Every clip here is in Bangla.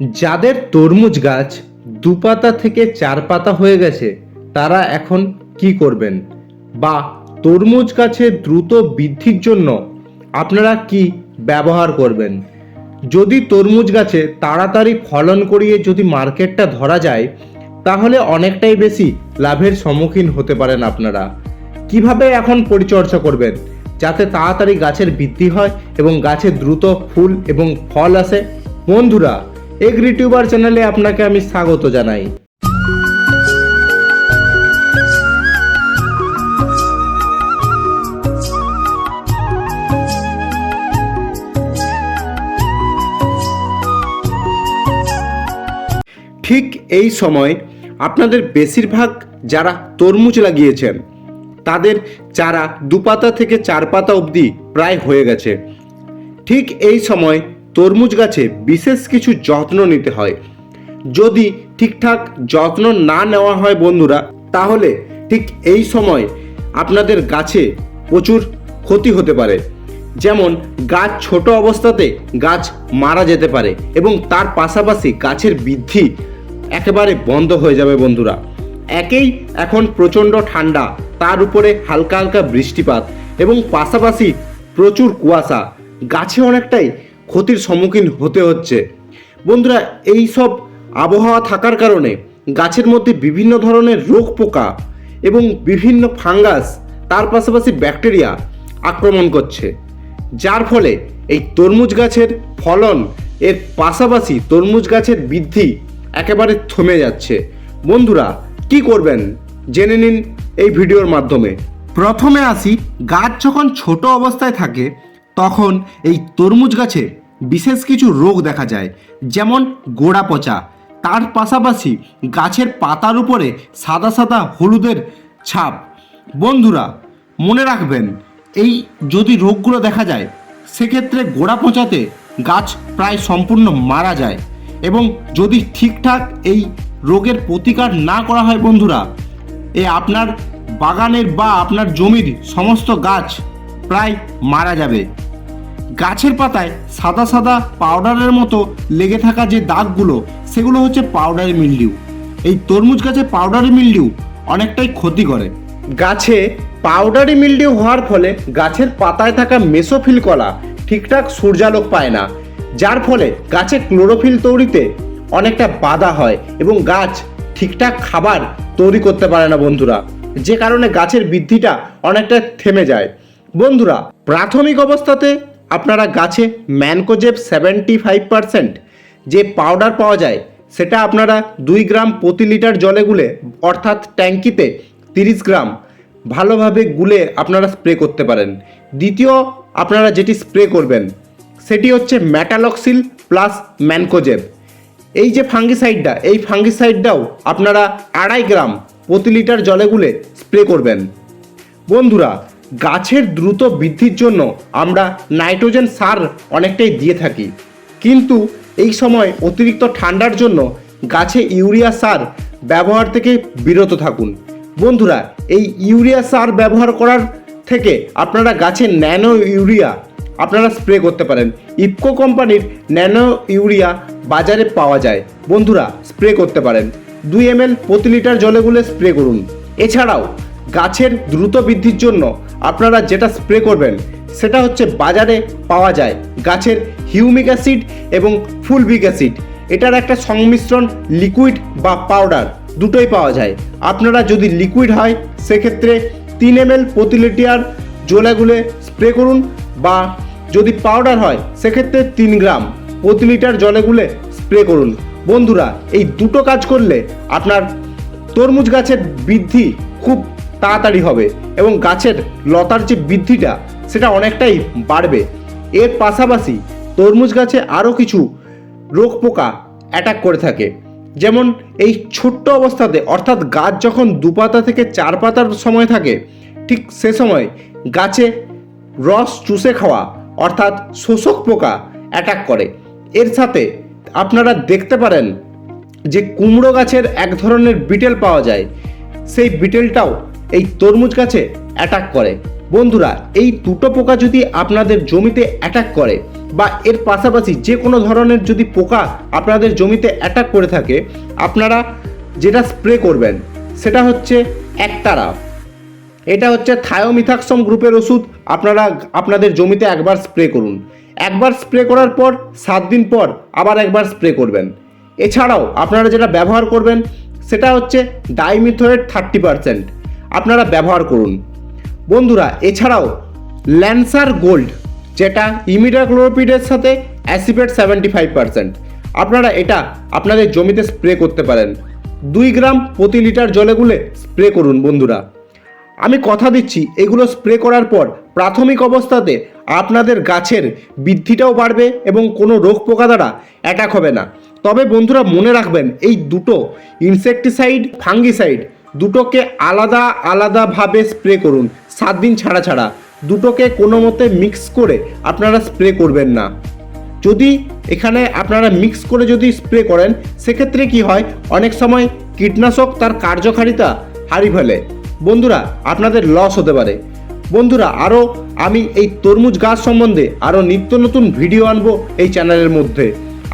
যাদের তরমুজ গাছ দুপাতা থেকে চার পাতা হয়ে গেছে তারা এখন কি করবেন, বা তরমুজ গাছের দ্রুত বৃদ্ধির জন্য আপনারা কি ব্যবহার করবেন? যদি তরমুজ গাছে তাড়াতাড়ি ফলন করিয়ে যদি মার্কেটটা ধরা যায় তাহলে অনেকটাই বেশি লাভের সম্মুখীন হতে পারেন আপনারা। কিভাবে এখন পরিচর্যা করবেন যাতে তাড়াতাড়ি গাছের বৃদ্ধি হয় এবং গাছে দ্রুত ফুল এবং ফল আসে? বন্ধুরা, এগ্রিটিউবার চ্যানেলে আপনাকে আমি স্বাগত জানাই। ঠিক এই সময় আপনাদের বেশিরভাগ যারা তরমুজ লাগিয়েছেন তাদের চারা দুপাতা থেকে চার পাতা অবধি প্রায় হয়ে গেছে। ঠিক এই সময় তরমুজ গাছে বিশেষ কিছু যত্ন নিতে হয়। যদি ঠিকঠাক যত্ন না নেওয়া হয় বন্ধুরা, তাহলে ঠিক এই সময় আপনাদের গাছে প্রচুর ক্ষতি হতে পারে। যেমন গাছ ছোট অবস্থাতে গাছ মারা যেতে পারে এবং তার পাশাপাশি গাছের বৃদ্ধি একেবারে বন্ধ হয়ে যাবে বন্ধুরা। একেই এখন প্রচণ্ড ঠান্ডা, তার উপরে হালকা হালকা বৃষ্টিপাত এবং পাশাপাশি প্রচুর কুয়াশা, গাছে অনেকটাই ক্ষতির সম্মুখীন হতে হচ্ছে বন্ধুরা। এই সব আবহাওয়া থাকার কারণে গাছের মধ্যে বিভিন্ন ধরনের রোগ পোকা এবং বিভিন্ন ফাঙ্গাস, তার পাশাপাশি ব্যাকটেরিয়া আক্রমণ করছে, যার ফলে এই তরমুজ গাছের ফলন এর পাশাপাশি তরমুজ গাছের বৃদ্ধি একেবারে থমে যাচ্ছে। বন্ধুরা, কি করবেন জেনে নিন এই ভিডিওর মাধ্যমে। প্রথমে আসি, গাছ যখন ছোট অবস্থায় থাকে তখন এই তরমুজ গাছে বিশেষ কিছু রোগ দেখা যায়, যেমন গোড়া পচা, তার পাশাপাশি গাছের পাতার উপরে সাদা সাদা হলুদের ছাপ। বন্ধুরা মনে রাখবেন, এই যদি রোগগুলো দেখা যায় সেক্ষেত্রে গোড়া পচাতে গাছ প্রায় সম্পূর্ণ মারা যায়, এবং যদি ঠিকঠাক এই রোগের প্রতিকার না করা হয় বন্ধুরা, আপনার বাগানের বা আপনার জমির সমস্ত গাছ প্রায় মারা যাবে। গাছের পাতায় সাদা সাদা পাউডারের মতো লেগে থাকা যে দাগগুলো, সেগুলো হচ্ছে পাউডারি মিলডিউ। এই তরমুজ গাছে পাউডারি মিলডিউ অনেকটাই ক্ষতি করে। গাছে পাউডারি মিলডিউ হওয়ার ফলে গাছের পাতায় থাকা মেসোফিল কলা ঠিকঠাক সূর্যালোক পায় না, যার ফলে গাছে ক্লোরোফিল তৈরিতে অনেকটা বাধা হয় এবং গাছ ঠিকঠাক খাবার তৈরি করতে পারে না বন্ধুরা, যে কারণে গাছের বৃদ্ধিটা অনেকটা থেমে যায়। বন্ধুরা, প্রাথমিক অবস্থাতে আপনারা গাছে ম্যানকোজেব 75% যে পাউডার পাওয়া যায় সেটা আপনারা 2 গ্রাম প্রতি লিটার জলে গুলে, অর্থাৎ ট্যাঙ্কিতে 30 গ্রাম ভালোভাবে গুলে আপনারা স্প্রে করতে পারেন। দ্বিতীয় আপনারা যেটি স্প্রে করবেন সেটি হচ্ছে ম্যাটালক্সিল প্লাস ম্যানকোজেব। এই যে ফাঙ্গিসাইডটা, এই ফাঙ্গিসাইডটাও আপনারা 2.5 গ্রাম প্রতি লিটার জলে গুলে স্প্রে করবেন। বন্ধুরা, গাছের দ্রুত বৃদ্ধির জন্য আমরা নাইট্রোজেন সার অনেকটাই দিয়ে থাকি, কিন্তু এই সময় অতিরিক্ত ঠান্ডার জন্য গাছে ইউরিয়া সার ব্যবহার থেকে বিরত থাকুন। বন্ধুরা, এই ইউরিয়া সার ব্যবহার করার থেকে আপনারা গাছে ন্যানো ইউরিয়া আপনারা স্প্রে করতে পারেন। ইফকো কোম্পানির ন্যানো ইউরিয়া বাজারে পাওয়া যায়, বন্ধুরা স্প্রে করতে পারেন। 2 ml প্রতি লিটার জলে গুলে স্প্রে করুন। এছাড়াও গাছের দ্রুত বৃদ্ধির জন্য আপনারা যেটা স্প্রে করবেন সেটা হচ্ছে বাজারে পাওয়া যায় গাছের হিউমিক অ্যাসিড এবং ফুলভিক অ্যাসিড। এটার একটা সংমিশ্রণ লিকুইড বা পাউডার দুটোই পাওয়া যায়। আপনারা যদি লিকুইড হয় সেক্ষেত্রে 3 ml প্রতি লিটার জলে গুলে স্প্রে করুন, বা যদি পাউডার হয় সেক্ষেত্রে 3 গ্রাম প্রতি লিটার জলে গুলে স্প্রে করুন। বন্ধুরা, এই দুটো কাজ করলে আপনার তরমুজ গাছের বৃদ্ধি খুব তাড়াতাড়ি হবে এবং গাছের লতার যে বৃদ্ধিটা সেটা অনেকটাই বাড়বে। এর পাশাপাশি তরমুজ গাছে আরও কিছু রোগ পোকা অ্যাটাক করে থাকে, যেমন এই ছোট্ট অবস্থাতে, অর্থাৎ গাছ যখন দুপাতা থেকে চার পাতার সময় থাকে ঠিক সে সময় গাছে রস চুষে খাওয়া অর্থাৎ শোষক পোকা অ্যাটাক করে। এর সাথে আপনারা দেখতে পারেন যে কুমড়ো গাছের এক ধরনের বিটেল পাওয়া যায়, সেই বিটেলটাও এই তরমুজ গাছে অ্যাটাক করে। বন্ধুরা, এই দুটো পোকা যদি আপনাদের জমিতে অ্যাটাক করে বা এর পাশাপাশি যে কোনো ধরনের যদি পোকা আপনাদের জমিতে অ্যাটাক করে থাকে, আপনারা যেটা স্প্রে করবেন সেটা হচ্ছে একতারা। এটা হচ্ছে থায়োমিথাক্সম গ্রুপের ওষুধ। আপনারা আপনাদের জমিতে একবার স্প্রে করুন। একবার স্প্রে করার পর 7 দিন পর আবার একবার স্প্রে করবেন। এছাড়াও আপনারা যেটা ব্যবহার করবেন সেটা হচ্ছে ডাইমিথোয়েট 30% আপনারা ব্যবহার করুন। বন্ধুরা, এছাড়াও ল্যান্সার গোল্ড, যেটা ইমিডাক্লোপিডের সাথে অ্যাসিপেট 75%, আপনারা এটা আপনাদের জমিতে স্প্রে করতে পারেন। 2 গ্রাম প্রতি লিটার জলে গুলে স্প্রে করুন। বন্ধুরা, আমি কথা দিচ্ছি এগুলো স্প্রে করার পর প্রাথমিক অবস্থাতে আপনাদের গাছের বৃদ্ধিটাও বাড়বে এবং কোনো রোগ পোকা দ্বারা অ্যাটাক হবে না। তবে বন্ধুরা, মনে রাখবেন এই দুটো ইনসেকটিসাইড, ফাঙ্গিসাইড দুটোকে আলাদা আলাদাভাবে স্প্রে করুন। 7 দিন ছাড়া ছাড়া দুটোকে কোনো মতে মিক্স করে আপনারা স্প্রে করবেন না। যদি এখানে আপনারা মিক্স করে যদি স্প্রে করেন সেক্ষেত্রে কি হয়, অনেক সময় কীটনাশক তার কার্যকারিতা হারিয়ে ফেলে। বন্ধুরা, আপনাদের লস হতে পারে। বন্ধুরা, আরও আমি এই তরমুজ গাছ সম্বন্ধে আরও নিত্য নতুন ভিডিও আনবো এই চ্যানেলের মধ্যে।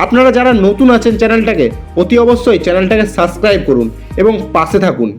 আপনারা যারা নতুন আছেন চ্যানেলটাকে অতি অবশ্যই চ্যানেলটাকে সাবস্ক্রাইব করুন এবং পাশে থাকুন।